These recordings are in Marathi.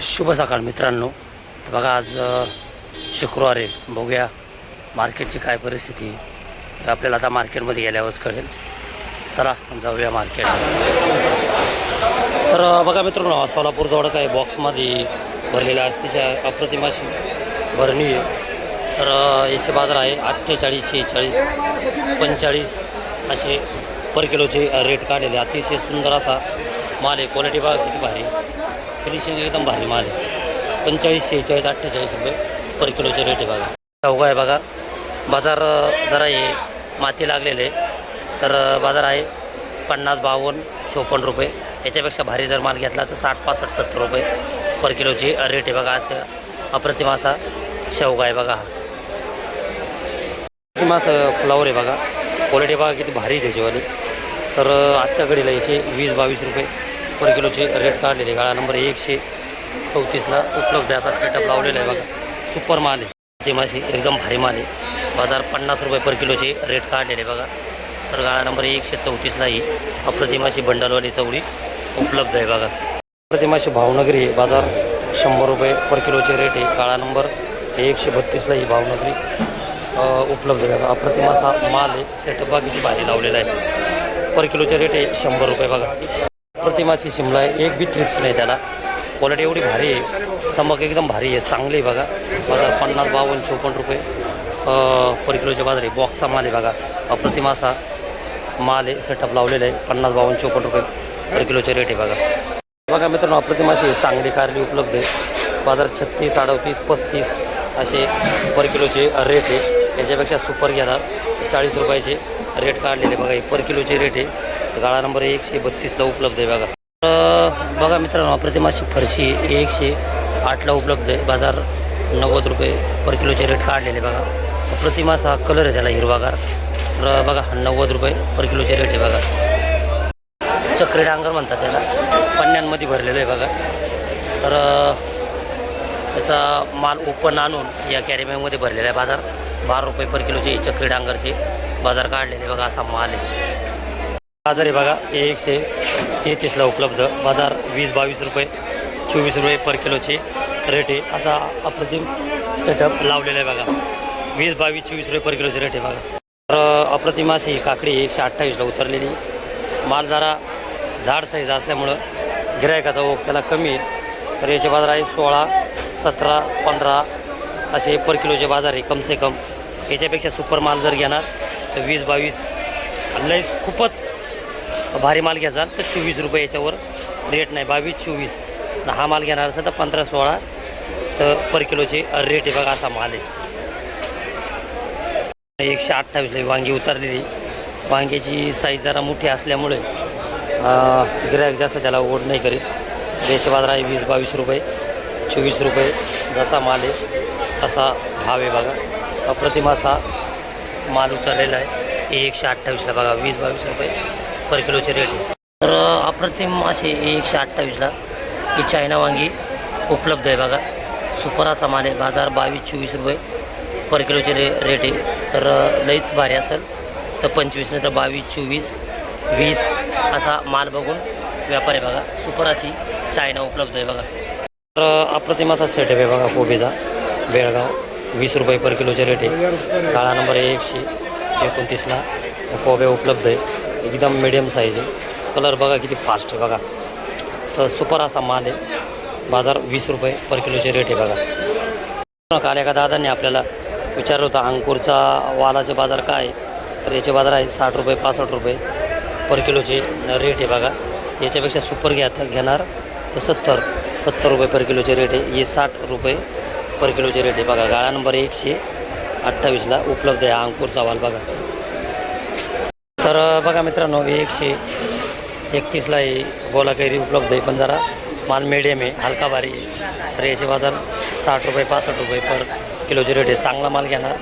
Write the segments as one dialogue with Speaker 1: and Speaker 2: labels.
Speaker 1: शुभ सकाळ मित्रांनो. तर बघा आज शुक्रवार आहे. बघूया मार्केटची काय परिस्थिती आहे. आपल्याला आता मार्केटमध्ये गेल्यावरच कळेल. चला जाऊया मार्केटला. तर बघा मित्रांनो, सोलापूर जवळ काय बॉक्समध्ये भरलेला अतिशय अप्रतिम अशी भरणी आहे. तर याचे बाजार आहे 48, 46, 45 असे पर किलोचे रेट काढलेले. अतिशय सुंदर असा माल आहे. क्वालिटी बघा किती भारी, फिनिशिंग एकदम भारी माल आहे. 45, 46, 48 रुपये पर किलोचे रेट आहे. बघा चौघा आहे. बघा बाजार जरा हे माती लागलेले, तर बाजार आहे 50, 52, 54 रुपये. याच्यापेक्षा भारी जर माल घेतला तर 60, 65, 70 रुपये पर किलोची रेट आहे. बघा असं अप्रतिम असा शेवगा आहे. बघा अप्रतिम असं फ्लावर आहे. बघा क्वालिटी बघा किती भारी त्याच्यावाली. तर आजच्या घडीला याचे 20, 22 रुपये पर किलोचे रेट काढलेले. गाळा नंबर 134ला उपलब्ध असा सेटअप लावलेला आहे. बघा सुपर माल आहे. ते माशी एकदम भारी माल आहे. बाजार 50 रुपये पर किलोचे रेट काढलेले. बघा तर गाळा नंबर 134लाही अप्रतिमाशी बंडलवाली चवळी उपलब्ध आहे. बघा अप्रतिमाशी भावनगरी बाजार 100 रुपये पर किलोचे रेट आहे. गाळा नंबर 132लाही भावनगरी उपलब्ध आहे. बघा अप्रतिम असा माल आहे. सेटअप बघा किती भारी लावलेला आहे. पर किलोचे रेट आहे 100 रुपये. बघा अप्रतिमाची शिमला आहे. एक बी ट्रिप्स नाही त्याला. क्वालिटी एवढी भारी आहे. चमक एकदम भारी आहे. चांगली आहे. बघा बाजार 50, 52, 54 रुपये पर किलोचे बाजार आहे. बॉक्सचा माल आहे. बघा अप्रतिम असा माल आहे. सेटअप लावलेला आहे. 50, 52, 54 रुपये पर किलोचे रेट आहे. बघा मित्रांनो, अप्रतिमाशी सांगली कारली उपलब्ध आहे. बाजार 36, 38, 35 असे पर किलोचे रेट आहे. याच्यापेक्षा सुपर घेणार 40 रुपयाचे रेट काढलेले. बघा हे पर किलोचे रेट आहे. गाळा नंबर 132ला उपलब्ध आहे. बघा बघा मित्रांनो, अप्रतिमाशी फरशी 108ला उपलब्ध आहे. बाजार 90 रुपये पर किलोचे रेट काढलेले. बघा अप्रतिम असा कलर आहे त्याला, हिरवागार. तर बघा 90 रुपये पर किलोचे रेट आहे. बघा चक्री डांगर म्हणतात त्याला. पन्न्यांमध्ये भरलेलं आहे. बघा तर त्याचा माल ओपन आणून या कॅरीबॅगमध्ये भरलेला आहे. बाजार 12 रुपये पर किलोचे चक्री डांगरचे बाजार काढलेले. बघा असा माल आहे. बाजार आहे. बघा 133ला उपलब्ध. बाजार 20, 22 रुपये 24 रुपये पर किलोचे रेट आहे. असा अप्रतिम सेटअप लावलेला आहे. बघा 20, 22, 24 रुपये पर किलोचे रेट आहे. बघा तर अप्रतिम अशी काकडी 128ला उतरलेली. माल जरा झाड साईज असल्यामुळं गिरायकाचा ओघ त्याला कमी आहे. तर याचे बाजार आहे 16, 17, 15 असे पर किलोचे बाजार आहे कम से कम. याच्यापेक्षा सुपर माल जर घेणार तर 20, 22 लईच खूपच भारी माल घ्यायचा तर 24 रुपये याच्यावर रेट नाही. 22, 24 हा माल घेणार असेल तर 15, 16 तर पर किलोचे रेट आहे. बघा असा माल आहे. 128ला वांगी उतरलेली. वांग्याची साईज जरा मोठी असल्यामुळे गिरायक जास्त त्याला ओढ नाही करीत. याचे बाजार आहे 20, 22 रुपये 24 रुपये. जसा माल आहे तसा भाव आहे. बघा अप्रतिम असा माल उतरलेला आहे. 128ला बघा 20, 22 रुपये पर किलोचे रेट आहे. तर अप्रतिम असे 128ला ही चायना वांगी उपलब्ध आहे. बघा सुपर असा माल आहे. बाजार 22, 24 रुपये पर किलोचे रेट आहे. तर लईच भारी असेल तर 25 नाही तर 22, 24, 20 असा माल बघून व्यापार आहे. बघा सुपर अशी चायना उपलब्ध आहे. बघा तर अप्रतिम असा सेटअप आहे. बघा कोबीचा बेळगाव 20 रुपये पर किलोचे रेट आहे. काळा नंबर 129ला कोबे उपलब्ध आहे. एकदम मिडियम साईज आहे. कलर बघा किती फास्ट आहे. बघा तर सुपर असा माल आहे. बाजार 20 रुपये पर किलोचे रेट आहे. बघा काल एका दादांनी आपल्याला विचारलं होतं अंकुरचा वालाचे बाजार काय आहे. तर याचे बाजार आहे 60 रुपये 65 रुपये पर किलोचे रेट आहे. बघा याच्यापेक्षा सुपर घेणार तर 70 रुपये पर किलोचे रेट आहे. हे 60 रुपये पर किलोचे रेट आहे. बघा गाळा नंबर 128ला उपलब्ध आहे अंकुरचा वाल. बघा तर बघा मित्रांनो 131ला ही गोला कैरी उपलब्ध आहे. पण जरा माल मिडियम आहे, हलका भारी आहे. तर याचे बाजार 60 रुपये 65 रुपये पर किलोचे रेट आहे. चांगला माल घेणार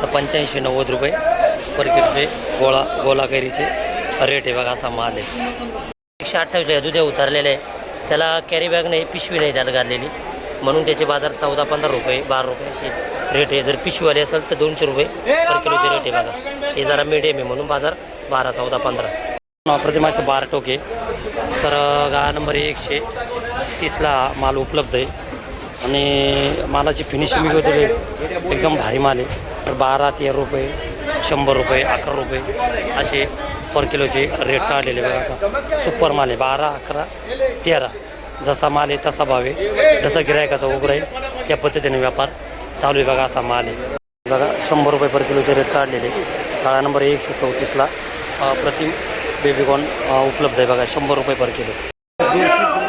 Speaker 1: तर 85, 90 रुपये पर किलोचे गोला कैरीचे रेट आहे. बघा असा माल आहे. 128ला दुधे उतरलेले आहे. त्याला कॅरी बॅग नाही, पिशवी नाही त्यात घातलेली, म्हणून त्याचे बाजार 14, 15 रुपये 12 रुपये असे रेट आहे. जर पिशवीवाले असेल तर 200 रुपये पर किलोचे रेट आहे. बघा हे जरा मिडियम आहे म्हणून बाजार 12, 14, 15. अप्रतिमाचे 12 टोके. तर गाळा नंबर 130ला माल उपलब्ध आहे. आणि मालाची फिनिशिंग वगैरे एकदम भारी माल आहे. तर 12-13 रुपये, 100 रुपये, 11 रुपये असे पर किलोचे रेट काढलेले बघा. असा सुपर माल आहे. 12, 11, 13 जसा माल आहे तसा भाव आहे. जसं गिरायकाचा उघड आहे त्या पद्धतीने व्यापार चालू आहे बघा. असा माल आहे बघा. 100 रुपये पर किलोचे रेट काढलेले. काळा नंबर 134ला अप्रतिम बेबीकॉर्न उपलब्ध आहे बघा. 100 रुपये पर किलो.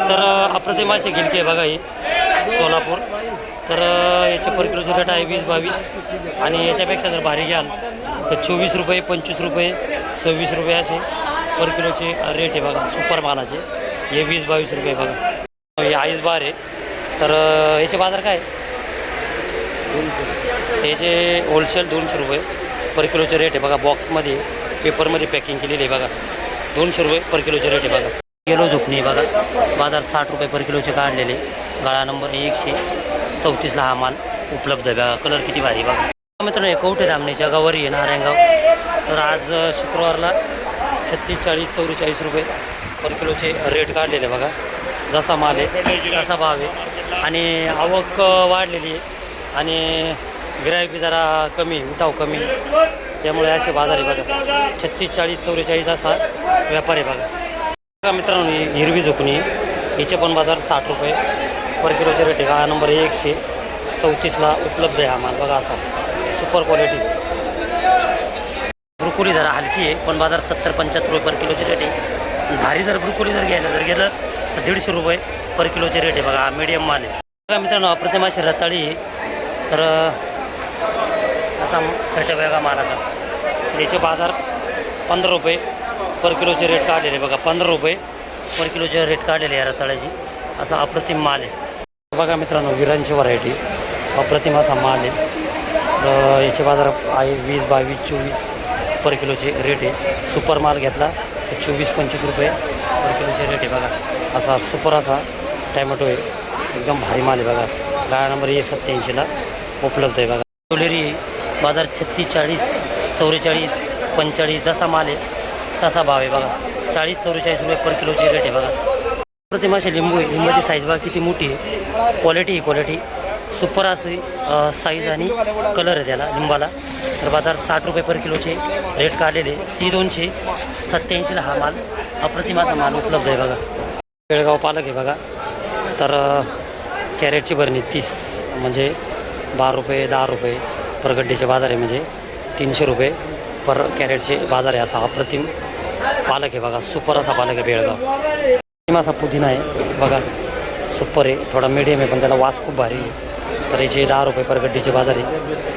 Speaker 1: तर अप्रतिम असे गिलके आहे बघा. ही सोलापूर. तर याचे पर किलोचे रेट आहे 20-22 आणि याच्यापेक्षा जर भारी घ्याल तर 24 रुपये, 25 रुपये, 26 रुपये असे पर किलोचे रेट आहे बघा. सुपर मालाचे हे 20-22 रुपये बघा. हे आईस बार आहे. तर याचे बाजार काय याचे होलसेल 200 रुपये पर किलोचे रेट आहे बघा. बॉक्समध्ये पेपरमध्ये पॅकिंग केलेली आहे बघा. 200 रुपये पर किलोचे रेट आहे बघा. येलो झुकणी आहे बघा. बाजार 60 रुपये पर किलोचे काढलेले. गाळा नंबर 134ला हा माल उपलब्ध आहे बघा. कलर किती भारी बघा. मित्रांनो हे कवठे धामणीच्या गावावर आहे नारायणगाव. तर आज शुक्रवारला 36, 40, 44 रुपये पर किलोचे रेट काढलेले बघा. जसा माल आहे तसा भाव आहे आणि आवक वाढलेली आहे आणि गिराईक जरा कमी, उठाव कमी, त्यामुळे असे बाजार आहे बघा. 36, 40, 44 असा व्यापार आहे बघा. मित्रांनो ही हिरवी झुकणी हिचे पण बाजार 60 रुपये पर किलोचे रेट आहे. गाळा नंबर 134ला उपलब्ध आहे हा माल बघा. असा सुपर क्वालिटी. ब्रुकोली जरा हलकी आहे पण बाजार 70-75 रुपये पर किलोचे रेट आहे. भारी जर ब्रुकोली जर गेलं तर 150 रुपये पर किलोचे रेट आहे बघा. मीडियम माल आहे बघा. मित्रांनो अप्रतिम अशी रताळी. तर असा सेटअप आहे बघा मालाचा. याचे बाजार 15 रुपये पर किलोचे रेट काढलेले बघा. 15 रुपये पर किलोचे रेट काढलेले आहे रताळ्याची. असा अप्रतिम माल आहे बघा. मित्रांनो विरांची व्हरायटी अप्रतिम असा माल आहे. तर याचे बाजार आहे 20, 22, 24 पर किलोचे रेट आहे. सुपर माल घेतला तर 24-25 रुपये पर किलोचे रेट आहे बघा. असा सुपर असा टॅमॅटो आहे. एकदम भारी माल आहे बघा. गाळा नंबर 87ला उपलब्ध आहे बघा. ज्वेलरी बाजार 36, 40, 44, 45 जसा माल आहे तसा भाव आहे बघा. 40-44 रुपये पर किलोचे रेट आहे बघा. प्रतिम असे लिंबू आहे. लिंबाची साईज बघा किती मोठी आहे. क्वालिटी सुपर अशी साईज आणि कलर आहे त्याला लिंबाला. तर बाजार 60 रुपये पर किलोचे रेट काढलेले. C287ला हा माल अप्रतिम असा माल उपलब्ध आहे बघा. बेळगाव पालक आहे बघा. तर कॅरेटची भरणी 30 म्हणजे 12 रुपये, 10 रुपये पर गड्डीचे बाजार आहे. म्हणजे 300 रुपये पर कॅरेटचे बाजार आहे. असा अप्रतिम पालक आहे बघा. सुपर असा पालक आहे बेळगाव. असा पुदिना आहे बघा. सुपर आहे. थोडा मीडियम आहे पण त्याला वास खूप भारी आहे. तर याचे 10 रुपये पर गड्डीचे बाजार आहे.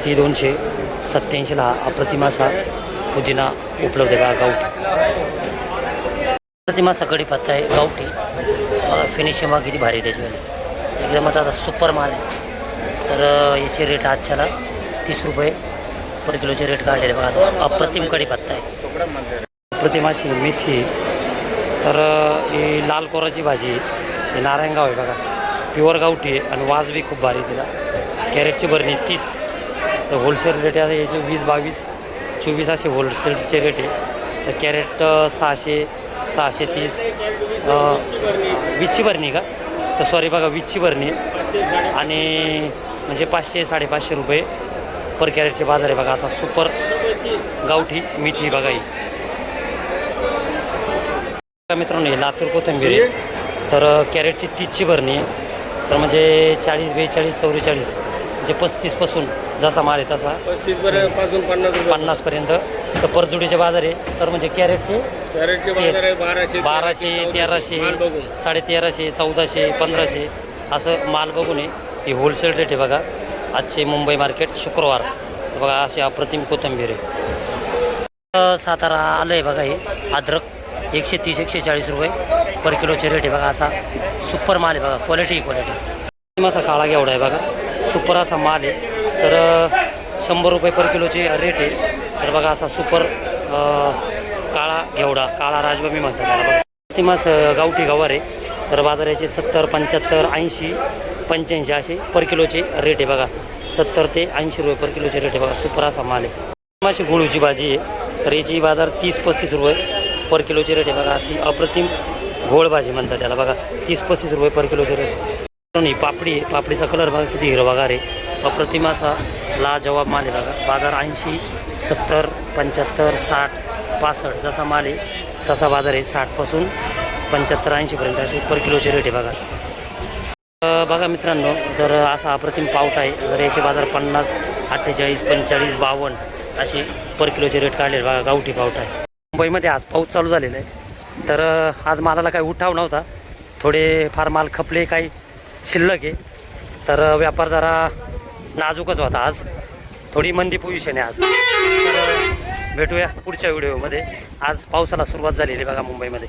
Speaker 1: C287ला अप्रतिम असा पुदिना उपलब्ध आहे बघा. गावठी अप्रतिम असा कढीपत्ता आहे गावठी. फिनिशिंग बघा किती भारी आहे त्याच्यावाली. एकदम आता सुपर माल आहे. तर याचे रेट आजच्याला 30 रुपये पर किलोचे रेट काढलेले बघा. अप्रतिम कढीपत्ता आहे. अप्रतिम अशी मेथी. तर ही लाल कोराची भाजी आहे. हे नारायणगाव आहे बघा. प्युअर गावठी आहे आणि वास बी खूप भारी तिला. कॅरेटची भरणी 30. तर होलसेल रेट आहे याचे 20, 22, 24 असे होलसेलचे रेट आहे. तर कॅरेट 600, 630. वीसची भरणी का? तर सॉरी बघा 20ची भरणी आणि म्हणजे 500, 550 रुपये पर कॅरेटचे बाजार आहे बघा. असा सुपर गावठी मेथी बघा. ही मित्रांनो हे लातूर कोथिंबीर आहे. तर कॅरेटची 30ची भरणी आहे. तर म्हणजे 40, 42, 44 म्हणजे 35पासून जसा माल आहे तसा 50पर्यंत. तर परजुडीचे बाजार आहे. तर म्हणजे कॅरेटचे 1200, 1300, 1350, 1400, 1500 असं माल बघून आहे. ही होलसेल रेट आहे बघा. आजचे मुंबई मार्केट शुक्रवार. तर बघा अशी अप्रतिम कोथिंबीर आहे. सातारा आलं आहे बघा. हे अद्रक 130, 140 रुपये पर किलोचे रेट आहे बघा. असा सुपर माल आहे बघा. क्वालिटी असा काळा घेवडा आहे बघा. सुपर असा माल आहे. तर 100 रुपये पर किलोचे रेट आहे. तर बघा असा सुपर काळा घेवडा, काळा राजबा म्हणतात त्याला बघा. प्रतिमास गावठी गवार आहे. तर बाजाराचे 70, 75, 80, 85 असे पर किलोचे रेट आहे बघा. 70 ते 80 रुपये पर किलोचे रेट आहे बघा. सुपर असा माल आहे. अशी गुळूची भाजी आहे. तर याची बाजार 30-35 रुपये पर किलोचे रेट आहे बघा. अशी अप्रतिम घोळ भाजी म्हणतात त्याला बघा. 30-35 रुपये पर किलोचे रेट. ही पापडी आहे, पापडीचा कलर बघा किती हिरवागार आहे, अप्रतिम असा लाजवाब माल आहे बघा. बाजार 80, 70, 75, 60, 65 जसा माल आहे तसा बाजार आहे. 60पासून 75, 80पर्यंत असे पर किलोचे रेट आहे बघा. बघा मित्रांनो, तर असा अप्रतिम पावटा आहे. जर याचे बाजार 50, 48, 45, 52 असे पर किलोचे रेट काढले बघा. गावठी पावटा आहे. मुंबईमध्ये आज पाऊस चालू झालेला आहे, तर आज मालाला काही उठाव नव्हता. थोडे फार माल खपले, काही शिल्लक आहे, तर व्यापार जरा नाजूकच होता. आज थोडी मंदी पोझिशन आहे आज. तर भेटूया पुढच्या व्हिडिओमध्ये. आज पावसाला सुरुवात झालेली बघा मुंबईमध्ये.